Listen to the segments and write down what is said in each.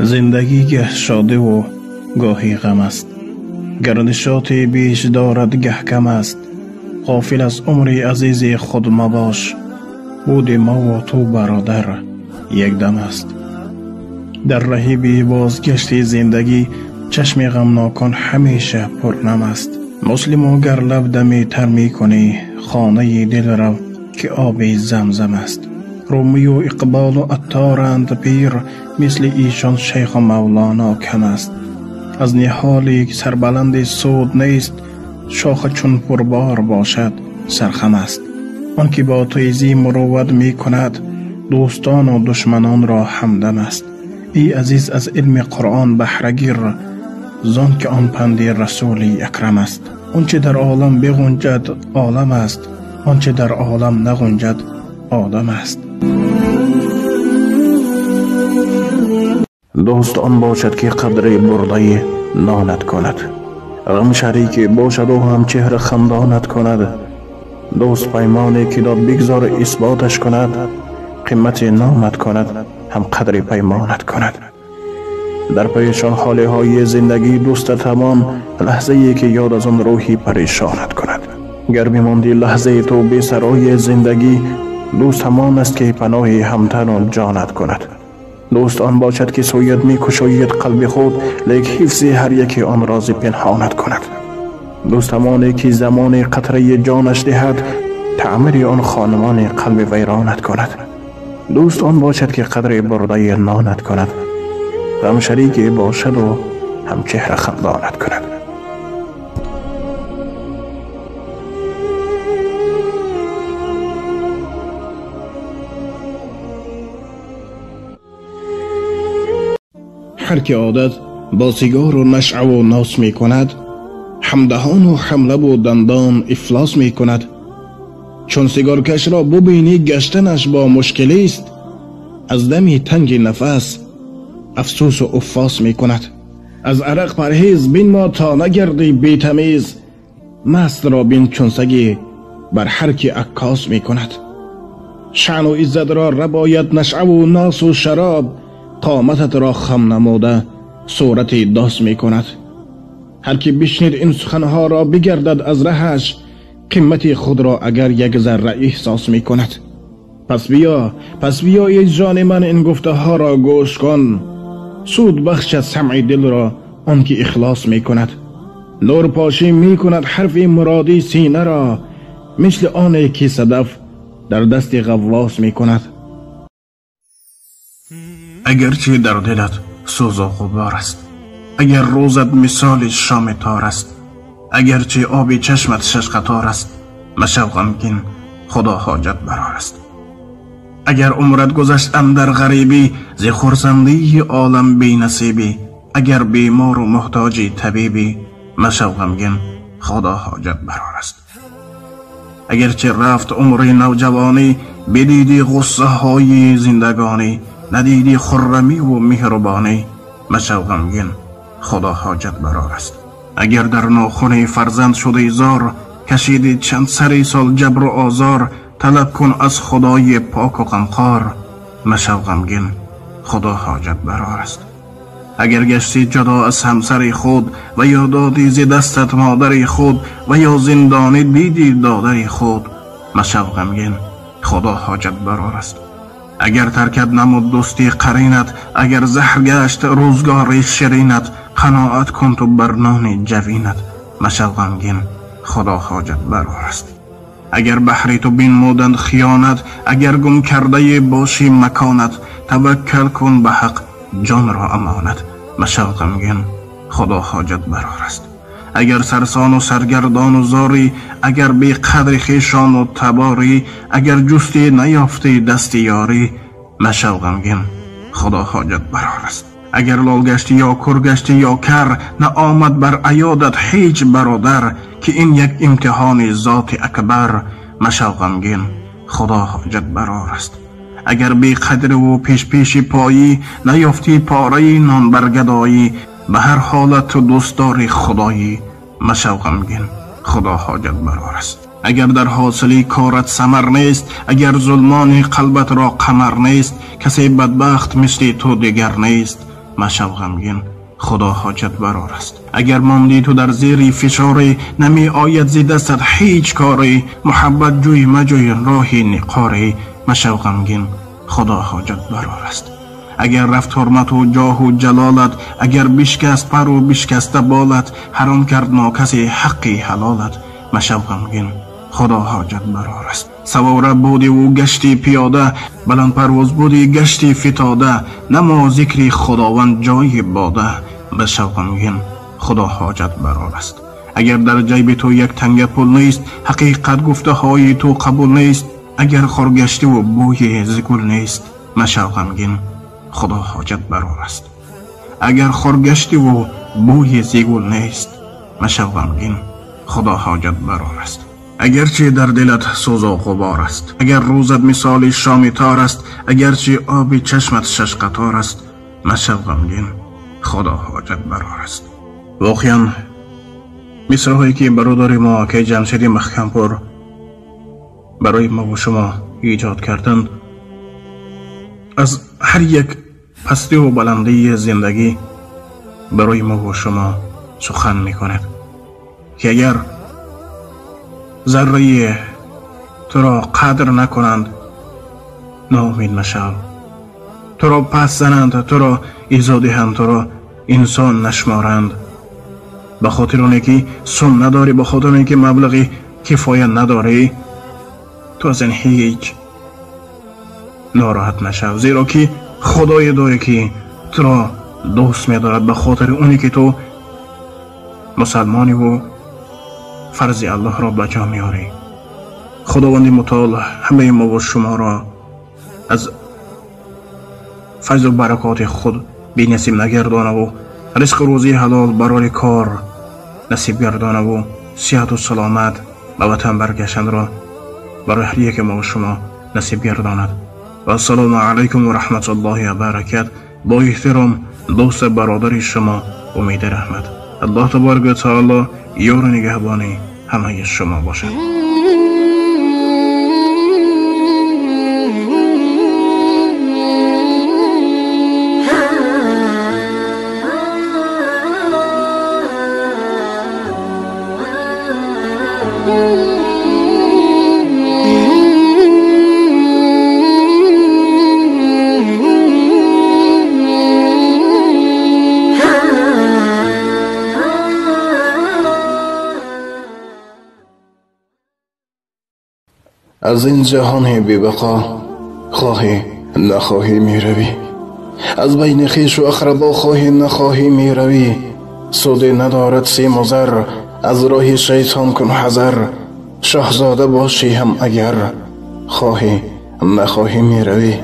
زندگی گه شاده و گاهی غم است، گردشات بیش دارد گه کم است. غافل از عمر عزیز خود مباش، بود ما و تو برادر یک دم است. در ره بی بازگشت زندگی چشم غمناکان همیشه پرنم است. مسلمو گر لب دمی تر می کنی، خانه دل رو که آب زمزم است. رومی و اقبال و عطارند پیر، مثل ایشان شیخ و مولانا کم است. از نهالی سربلند سود نیست، شاخ چون پربار باشد سرخم است. آن که با تیزی مروت می کند، دوستان و دشمنان را همدم است. ای عزیز از علم قرآن بهره گیر، زان که آن پند رسول اکرم است. آنچه در عالم بگنجد عالم است، آنچه در عالم نگنجد آدم است. دوست آن باشد که قدر برده نانت کند، غم شریک باشد و هم چهره خندانت کند. دوست پیمانی که داد بگذار اثباتش کند، قیمت نامت کند هم قدر پیمانت کند. در پیشان حاله های زندگی دوست تمام، لحظه ای که یاد از آن روحی پریشانت کند. گر بماندی لحظه تو بی سرای زندگی، دوست همان است که پناه همتن و جانت کند. دوست آن باشد که سویت می کشاید قلب خود، لیک حفظ هر یکی آن راز پنهانت کند. دوست همانی که زمان قطره جانش دهد، تعمیر آن خانمان قلب ویرانت کند. دوست آن باشد که قدر برده نانت کند، غم شریک باشد و هم چهره خندانت کند. هر که عادت با سیگار و نشعه و ناس می کند، همدهان و حملب و دندان افلاس می کند. چون سیگارکش را ببینی گشتنش با مشکلی است، از دمی تنگ نفس افسوس و افاس می کند. از عرق پرهیز بین ما تا نگردی بی‌تمیز، مست را بین چون سگی بر هر کی عکاس می کند. شأن و عزت را ربایت نشعه و ناس و شراب، قامتت را خم نموده صورت داس می کند. هر کی بشنید این سخنها را بگردد از رهش، قیمت خود را اگر یک ذره احساس می کند. پس بیا ای جان من این گفته ها را گوش کن، سود بخش سمع دل را آن که اخلاص می کند. نور پاشی می کند حرف مرادی سینه را، مثل آنی که صدف در دست غواص می کند. اگرچه در دلت سوز و غبار است، اگر روزت مثال شام تار است، اگرچه آب چشمت شش قطار است، مشو غمگین خدا حاجت برار است. اگر عمرت گذشت اندر غریبی، ز خرسندی عالم بی نصیبی، اگر بیمار و محتاجی طبیبی، مشو غمگین خدا حاجت برار است. اگرچه رفت عمر نوجوانی، بدیدی غصه های زندگانی، ندیدی خرمی و مهربانی، مشو غمگین خدا حاجت برار است. اگر در ناخن فرزند شده زار، کشیدی چند سری سال جبر و آزار، طلب کن از خدای پاک و غمخوار، مشو غمگین خدا حاجت برار است. اگر گشتی جدا از همسر خود، و یا دادی ز دستت مادر خود، و یا زندانی دیدی دادر خود، مشو غمگین خدا حاجت برار است. اگر ترکت نمود دوستی قرینت، اگر زهر گشت روزگار شرینت، قناعت کن تو بر نان جوینت، مشو غمگین خدا حاجت برار است. اگر بحری تو بنمودند خیانت، اگر گم کرده باشی مکانت، توکل کن به حق جان را امانت، مشو غمگین خدا حاجت برار است. اگر سرسان و سرگردان و زاری، اگر بی قدر خویشان و تباری، اگر جستی نیافتی دست یاری، مشو غمگین خدا حاجت برار است. اگر لال گشتی یا کر گشتی یا کر، نه آمد بر عیادت هیچ برادر، که این یک امتحان ذات اکبر، مشو غمگین خدا حاجت برار است. اگر بی قدر و پیش پایی، نیافتی پاره نان برگدایی، به هر حالت تو دوست داری خدایی، مشو غمگین خدا حاجت برار است. اگر در حاصلی کارت ثمر نیست، اگر ظلمان قلبت را قمر نیست، کسی بدبخت مثل تو دیگر نیست، مشو غمگین خدا حاجت برار است. اگر ماندی تو در زیر فشاری، نمی آید زی دستت هیچ کاری. محبت جوی مجوی راهی نقاری، مشو غمگین خدا حاجت برار است. اگر رفت حرمت و جاه و جلالت، اگر بشکست پر و بشکسته بالت، حرام کرد ناکسی حقی حلالت، مشو غمگین خدا حاجت برار است. سواره بودی و گشتی پیاده، بلند پرواز بودی گشتی فتاده، نما ذکر خداوند جای باده، بشو غمگین خدا حاجت برار است. اگر در جیب تو یک تنگ پول نیست، حقیقت گفته های تو قبول نیست. اگر خورگشتی و بوی زگل نیست، مشو غمگین خدا حاجت برار است. اگر خورگشتی و بوی زگل نیست، مشو غمگین خدا حاجت برار است. اگرچه در دلت سوز و غبار است، اگر روزت مثال شام تار است، اگرچه آب چشمت شش قطار است، مشو غمگین خدا حاجت برار است. واقعا مصرهایی که برادر ما که جمشید محکمپور برای ما و شما ایجاد کردند، از هر یک پستی و بلندی زندگی برای ما و شما سخن میکند که اگر ذره تو را قدر نکنند، ناامید مشو. تو را پس زنند، تو را ایزا دهند، تو را انسان نشمارند. به خاطر اونه که سن نداری، به خاطر اونه که مبلغی کفایت نداری، تو از این هیچ ناراحت نشو، زیرا که خدای داری که تو را دوست می‌دارد. به خاطر اونی که تو مسلمانی و فرض الله را بجا میاری. خداوند متعال همه ما و شما را از فیض و برکات خود بی نصیب نگردانه و رزق روزی حلال برای کار نصیب گردانه و صحت و سلامت به وطن برگشتن را برای هر یک ما و شما نصیب گرداند. و السلام علیکم و رحمت الله و برکات. با احترام دوست برادر شما امید رحمت. الله تبارک و تعالی یار نگهبانی همه شما باشد. از این جهان بی بقا خواهی نخواهی می روی، از بین خویش و اقربا خواهی نخواهی می روی. سود ندارد سیم و زر، از راه شیطان کن حذر. شاهزاده باشی هم اگر خواهی نخواهی می روی.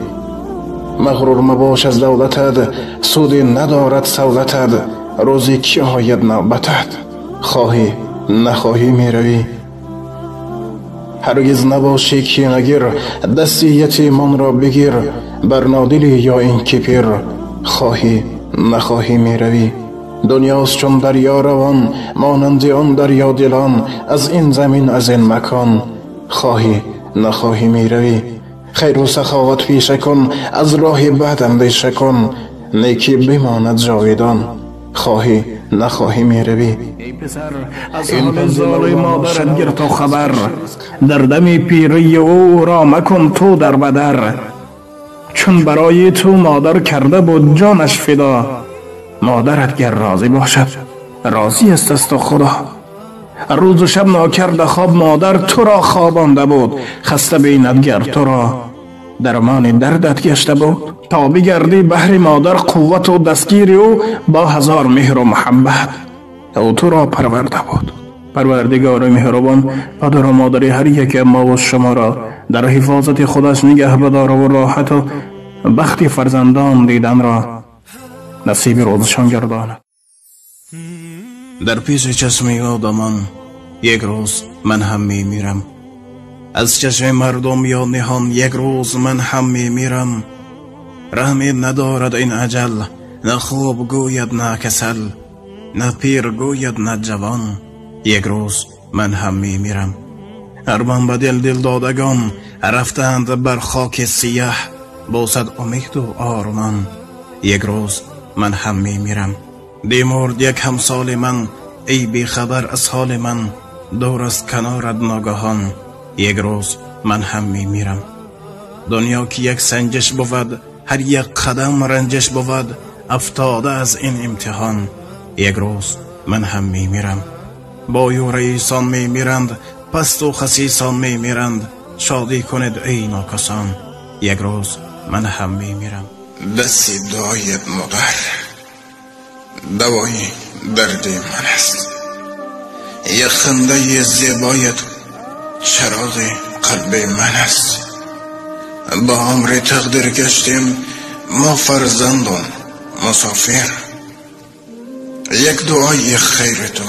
مغرور مباش از دولتت، سود ندارد سولتت. روزی که آید نوبتت خواهی نخواهی می روی. هرگز نباشی که نگیر، دستی یتیمان را بگیر. بر نادلی یا این که پیر خواهی نخواهی می روی. دنیاست چون دریا روان، مانند آن دریا دلان. از این زمین از این مکان خواهی نخواهی می روی. خیر و سخاوت پیشه کن، از راه بد اندیشه کن. نیکی بماند جاودان خواهی نخواهی می روی. ای پسر از حال زال مادرت گیر تا خبر، در دم پیری او را مکن تو در بدر. چون برای تو مادر کرده بود جانش فدا، مادرت گر راضی باشد راضی است از تو خدا. روز و شب ناکرده خواب مادر تو را خوابانده بود، خسته بیند گر تو را درمان دردت گشته بود. تا بگردی بهر مادر قوت و دستگیری او، با هزار مهر و محبت او تو را پرورده بود. پروردگار مهربان پدر و مادر هر یک ما و شما را در حفاظت خودش نگه بدار و راحت و بخت فرزندان دیدن را نصیب روزشان گرداند. در پیش چشم آدمان یک روز من هم می میرم، از چشم مردم یا نهان یک روز من هم می میرم. رحمی ندارد این اجل، نه خوب گوید نه کسل، نه پیر گوید نه جوان. یک روز من هم می میرم. ارمان به دل دادگان رفتند بر خاک سیاه، با صد امید و آرمان. یک روز من هم میمیرم. دیمرد یک همسال من، ای بی خبر از حال من، دور از کنارت ناگهان، یک روز من هم میمیرم. دنیا که یک سنجش بود، هر یک قدم رنجش بود، افتاده از این امتحان، یک روز من هم میمیرم. با رئیسان میمیرند، پست و خسیسان میمیرند، شادی کنید ای ناکسان، یک روز من هم میمیرم. دستی دعایت مادر، دوای درد من است. یک خنده زیبایت چراغ قلب من است. با امر تقدیر گشتیم ما فرزندان مسافر. یک دعای خیر تو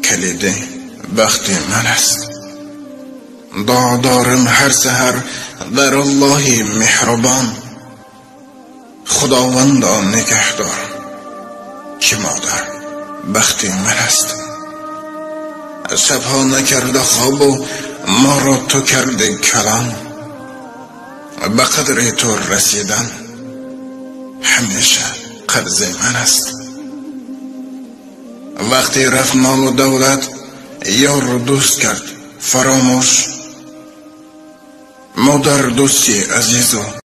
کلید بخت من است. دعا دارم هر سحر در الله مهربان، خداوندا نگهدار که مادر بخت من است. شبها نکرده خواب و ما را تو کرده کلام، به قدر تو رسیدن همیشه قرض من است. وقتی رفت مال و دولت یار دوست کرد فراموش، مادر دوستی عزیز و